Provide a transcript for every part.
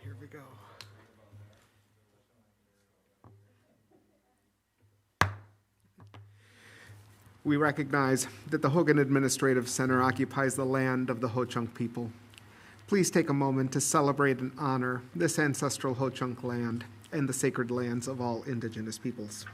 Here we go. We recognize that the Hogan Administrative Center occupies the land of the Ho-Chunk people. Please take a moment to celebrate and honor this ancestral Ho-Chunk land and the sacred lands of all Indigenous peoples.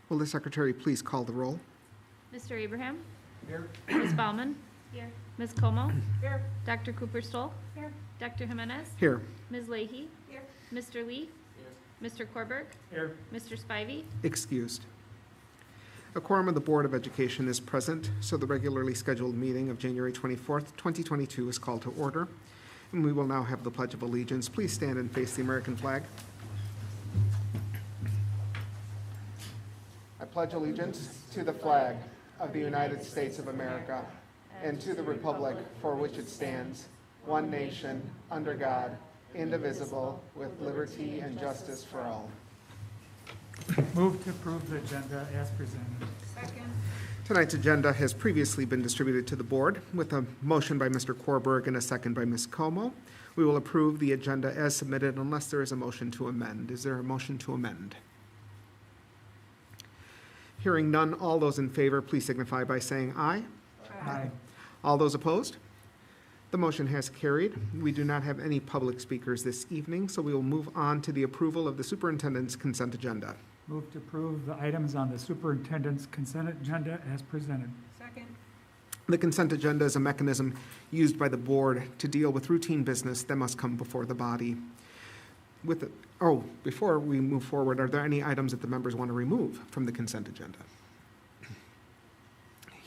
Will the secretary please call the roll? Mr. Abraham? Here. Ms. Baumann? Here. Ms. Como? Here. Dr. Cooper-Stoll? Here. Dr. Jimenez? Here. Ms. Leahy? Here. Mr. Lee? Mr. Korberg? Here. Mr. Spivey? Excused. A quorum of the Board of Education is present, so the regularly scheduled meeting of January 24th, 2022 is called to order. And we will now have the Pledge of Allegiance. Please stand and face the American flag. I pledge allegiance to the flag of the United States of America and to the republic for which it stands, one nation, under God, indivisible, with liberty and justice for all. Move to approve the agenda as presented. Second. Tonight's agenda has previously been distributed to the board with a motion by Mr. Korberg and a second by Ms. Como. We will approve the agenda as submitted unless there is a motion to amend. Is there a motion to amend? Hearing none, all those in favor, please signify by saying aye. Aye. All those opposed? The motion has carried. We do not have any public speakers this evening, so we will move on to the approval of the superintendent's consent agenda. Move to approve the items on the superintendent's consent agenda as presented. Second. The consent agenda is a mechanism used by the board to deal with routine business that must come before the body. Before we move forward, are there any items that the members want to remove from the consent agenda?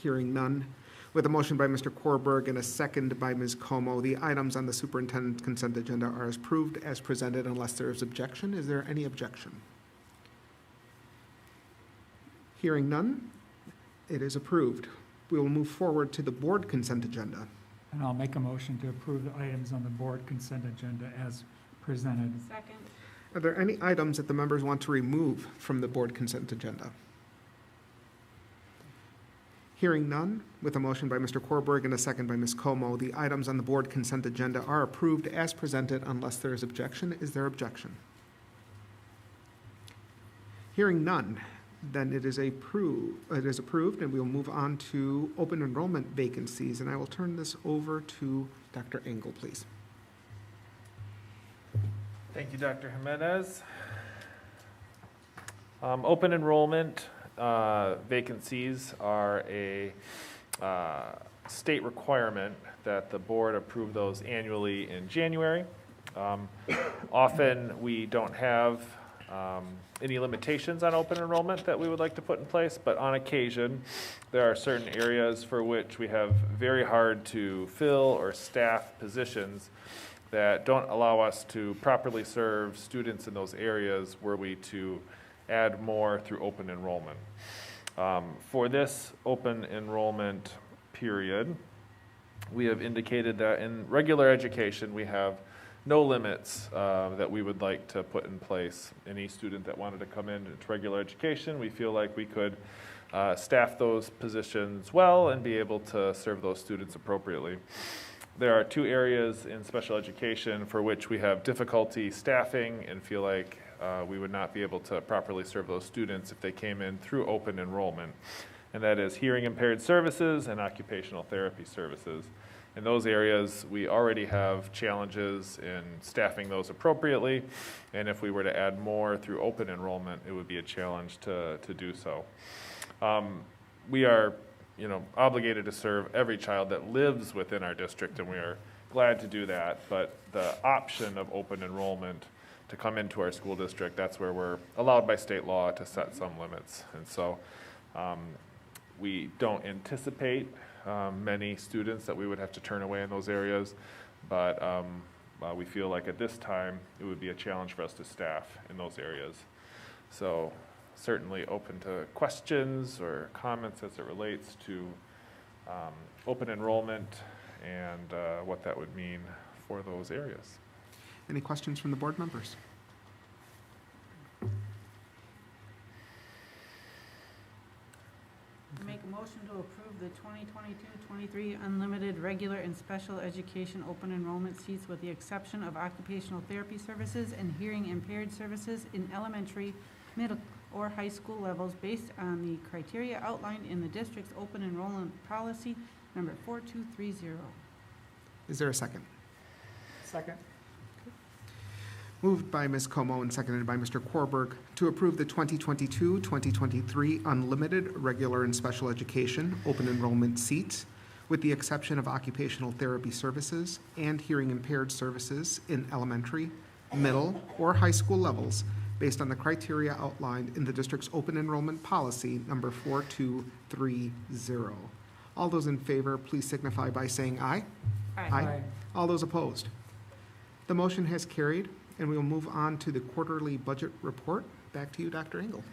Hearing none. With a motion by Mr. Korberg and a second by Ms. Como, the items on the superintendent's consent agenda are approved as presented unless there is objection. Is there any objection? Hearing none, it is approved. We will move forward to the board consent agenda. And I'll make a motion to approve the items on the board consent agenda as presented. Second. Are there any items that the members want to remove from the board consent agenda? Hearing none, with a motion by Mr. Korberg and a second by Ms. Como, the items on the board consent agenda are approved as presented unless there is objection. Is there objection? Hearing none, then it is approved, and we will move on to open enrollment vacancies, and I will turn this over to Dr. Engel, please. Thank you, Dr. Jimenez. Open enrollment vacancies are a state requirement that the board approve those annually in January. Often we don't have any limitations on open enrollment that we would like to put in place, but on occasion there are certain areas for which we have very hard to fill or staff positions that don't allow us to properly serve students in those areas were we to add more through open enrollment. For this open enrollment period, we have indicated that in regular education we have no limits that we would like to put in place. Any student that wanted to come into regular education, we feel like we could staff those positions well and be able to serve those students appropriately. There are two areas in special education for which we have difficulty staffing and feel like we would not be able to properly serve those students if they came in through open enrollment, and that is hearing impaired services and occupational therapy services. In those areas, we already have challenges in staffing those appropriately, and if we were to add more through open enrollment, it would be a challenge to do so. We are obligated to serve every child that lives within our district, and we are glad to do that, but the option of open enrollment to come into our school district, that's where we're allowed by state law to set some limits. And so we don't anticipate many students that we would have to turn away in those areas, but we feel like at this time it would be a challenge for us to staff in those areas. So certainly open to questions or comments as it relates to open enrollment and what that would mean for those areas. Any questions from the board members? Make a motion to approve the 2022-23 unlimited regular and special education open enrollment seats with the exception of occupational therapy services and hearing impaired services in elementary, middle, or high school levels based on the criteria outlined in the district's open enrollment policy number 4230. Is there a second? Second. Moved by Ms. Como and seconded by Mr. Korberg to approve the 2022-2023 unlimited regular and special education open enrollment seats with the exception of occupational therapy services and hearing impaired services in elementary, middle, or high school levels based on the criteria outlined in the district's open enrollment policy number 4230. All those in favor, please signify by saying aye. Aye. All those opposed? The motion has carried, and we will move on to the quarterly budget report. Back to you, Dr. Engel.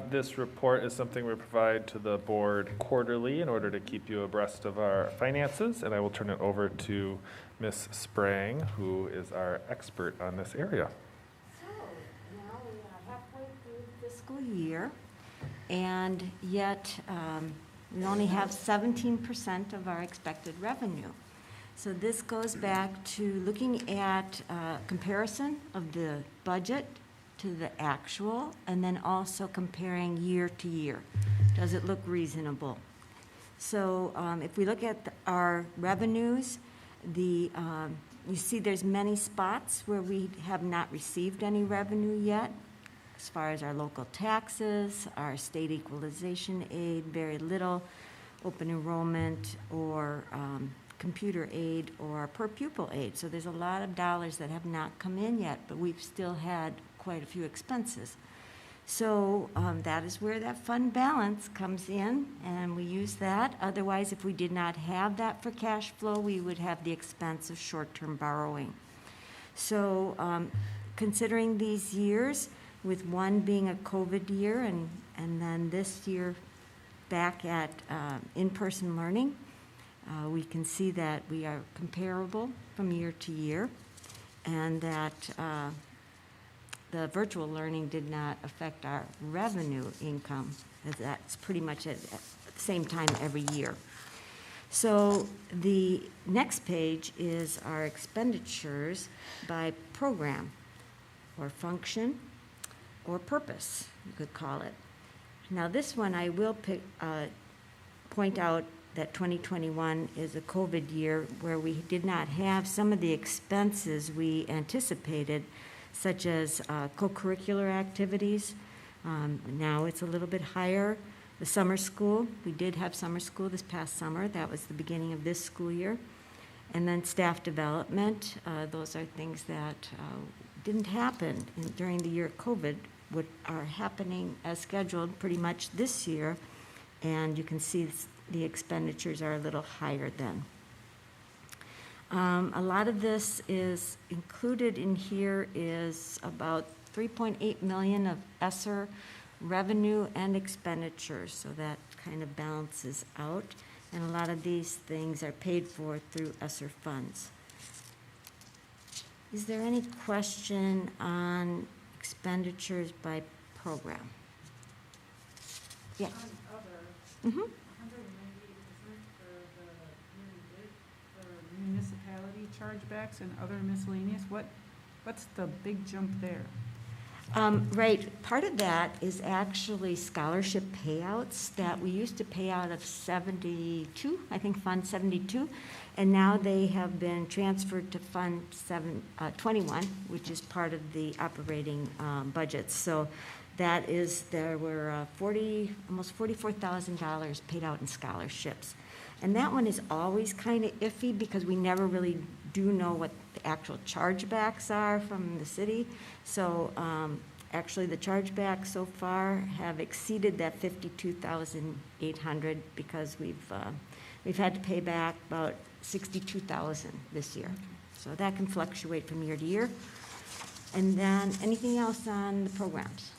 This report is something we provide to the board quarterly in order to keep you abreast of our finances, and I will turn it over to Ms. Sprang, who is our expert on this area. So now we are halfway through the fiscal year, and yet we only have 17% of our expected revenue. So this goes back to looking at comparison of the budget to the actual, and then also comparing year to year. Does it look reasonable? So if we look at our revenues, You see there's many spots where we have not received any revenue yet, as far as our local taxes, our state equalization aid, very little, open enrollment, or computer aid, or per pupil aid. So there's a lot of dollars that have not come in yet, but we've still had quite a few expenses. So that is where that fund balance comes in, and we use that. Otherwise, if we did not have that for cash flow, we would have the expense of short-term borrowing. So considering these years, with one being a COVID year and then this year back at in-person learning, we can see that we are comparable from year to year, and that the virtual learning did not affect our revenue income, as that's pretty much at the same time every year. So the next page is our expenditures by program or function or purpose, you could call it. Now this one I will point out that 2021 is a COVID year where we did not have some of the expenses we anticipated, such as co-curricular activities. Now it's a little bit higher. The summer school, we did have summer school this past summer. That was the beginning of this school year. And then staff development, those are things that didn't happen during the year of COVID, what are happening as scheduled pretty much this year. And you can see the expenditures are a little higher then. A lot of this is included in here is about 3.8 million of ESSER revenue and expenditures, so that kind of balances out. And a lot of these things are paid for through ESSER funds. Is there any question on expenditures by program? Yes. On other, Mm-hmm. 198% for the year-to-date for municipality chargebacks and other miscellaneous. What's the big jump there? Right, part of that is actually scholarship payouts that we used to pay out of 72, I think Fund 72, and now they have been transferred to Fund 21, which is part of the operating budgets. So that is, there were almost $44,000 paid out in scholarships. And that one is always kind of iffy because we never really do know what the actual chargebacks are from the city. So actually the chargebacks so far have exceeded that $52,800 because we've had to pay back about $62,000 this year. So that can fluctuate from year to year. And then anything else on the programs?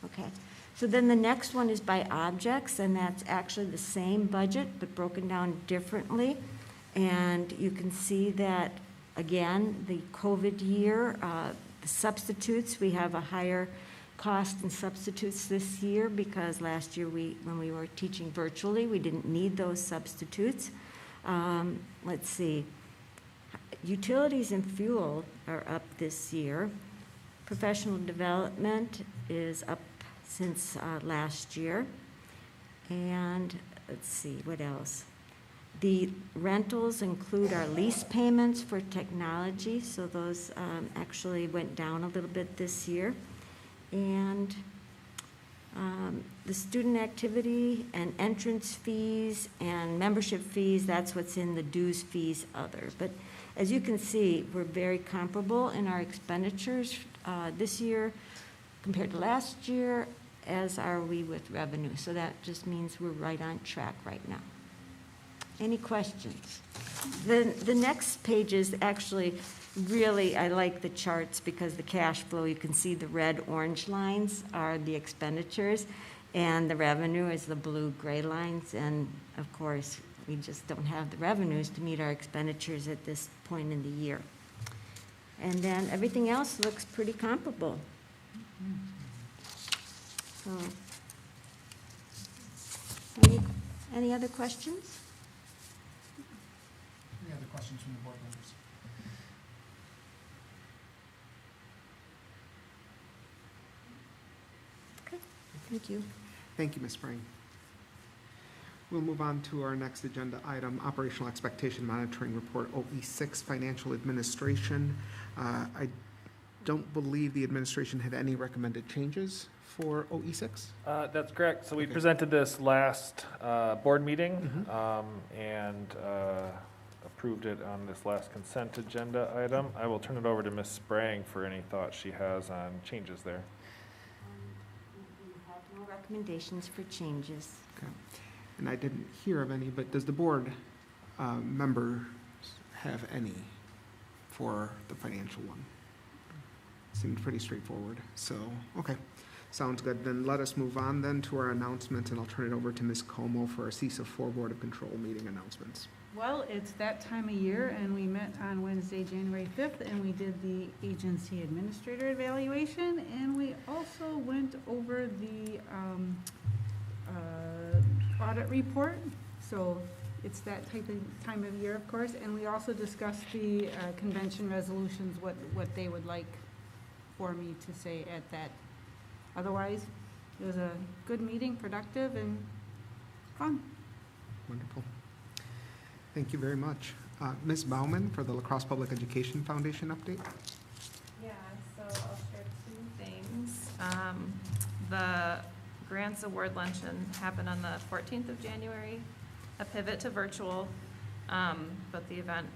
Okay. So then the next one is by objects, and that's actually the same budget, but broken down differently. And you can see that, again, the COVID year, the substitutes, we have a higher cost in substitutes this year because last year when we were teaching virtually, we didn't need those substitutes. Let's see. Utilities and fuel are up this year. Professional development is up since last year. And let's see, what else? The rentals include our lease payments for technology, so those actually went down a little bit this year. And the student activity and entrance fees and membership fees, that's what's in the dues fees other. But as you can see, we're very comparable in our expenditures this year compared to last year, as are we with revenue. So that just means we're right on track right now. Any questions? The next page is actually really, I like the charts because the cash flow, you can see the red orange lines are the expenditures and the revenue is the blue gray lines. And of course, we just don't have the revenues to meet our expenditures at this point in the year. And then everything else looks pretty comparable. So, any other questions? Any other questions from the board members? Okay, thank you. Thank you, Ms. Spring. We'll move on to our next agenda item, Operational Expectation Monitoring Report, OE6, Financial Administration. I don't believe the administration had any recommended changes for OE6. That's correct. So we Okay. presented this last board meeting Mhm. and approved it on this last consent agenda item. I will turn it over to Ms. Sprang for any thoughts she has on changes there. We have no recommendations for changes. Okay. And I didn't hear of any, but does the board members have any for the financial one? Seemed pretty straightforward, so, okay. Sounds good. Then let us move on then to our announcements, and I'll turn it over to Ms. Como for our CISA 4 Board of Control meeting announcements. Well, it's that time of year, and we met on Wednesday, January 5th, and we did the agency administrator evaluation, and we also went over the audit report. So it's that type of time of year, of course, and we also discussed the convention resolutions, what they would like for me to say at that. Otherwise, it was a good meeting, productive and fun. Wonderful. Thank you very much. Ms. Bauman for the La Crosse Public Education Foundation update. Yeah, so I'll share two things. The Grants Award Luncheon happened on the 14th of January, a pivot to virtual, but the event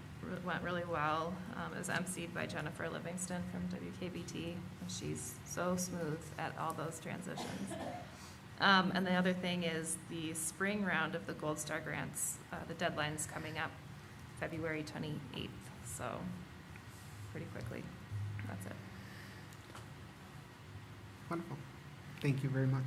went really well. It was emceed by Jennifer Livingston from WKBT, and she's so smooth at all those transitions. And the other thing is the spring round of the Gold Star Grants, the deadline's coming up February 28th, so pretty quickly. That's it. Wonderful. Thank you very much.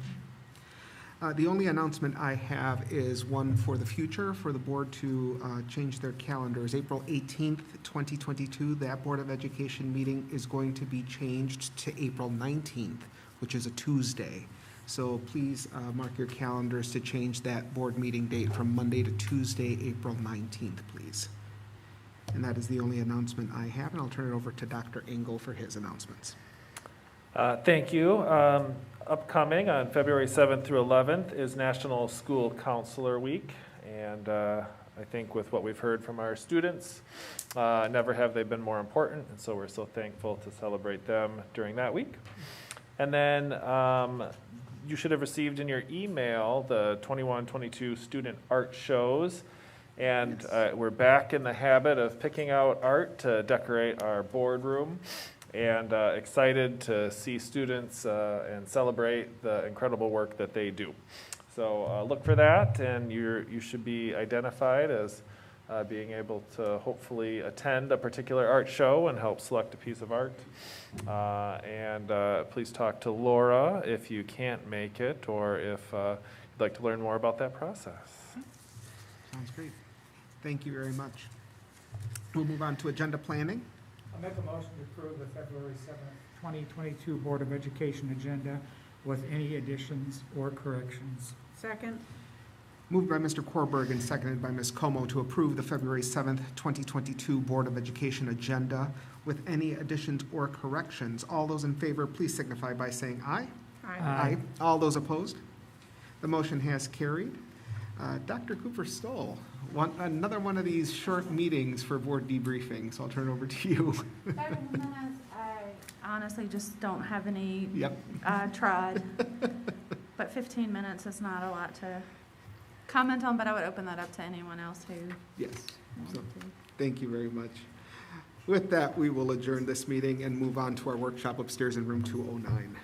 The only announcement I have is one for the future, for the board to change their calendars. April 18th, 2022, that Board of Education meeting is going to be changed to April 19th, which is a Tuesday. So please mark your calendars to change that board meeting date from Monday to Tuesday, April 19th, please. And that is the only announcement I have, and I'll turn it over to Dr. Engel for his announcements. Thank you. Upcoming on February 7th through 11th is National School Counselor Week. And I think with what we've heard from our students, never have they been more important. And so we're so thankful to celebrate them during that week. And then you should have received in your email the 21-22 student art shows. And we're back in the habit of picking out art to decorate our boardroom. And excited to see students and celebrate the incredible work that they do. So look for that, and you should be identified as being able to hopefully attend a particular art show and help select a piece of art. And please talk to Laura if you can't make it, or if you'd like to learn more about that process. Sounds great. Thank you very much. We'll move on to agenda planning. I'll make a motion to approve the February 7th, 2022 Board of Education agenda with any additions or corrections. Second? Moved by Mr. Korberg and seconded by Ms. Como to approve the February 7th, 2022 Board of Education agenda with any additions or corrections. All those in favor, please signify by saying aye. Aye. All those opposed? The motion has carried. Dr. Cooper-Stoll, another one of these short meetings for board debriefing, so I'll turn it over to you. I honestly just don't have any Yep. tried, but 15 minutes is not a lot to comment on, but I would open that up to anyone else who Yes. So, wanted to. thank you very much. With that, we will adjourn this meeting and move on to our workshop upstairs in room 209.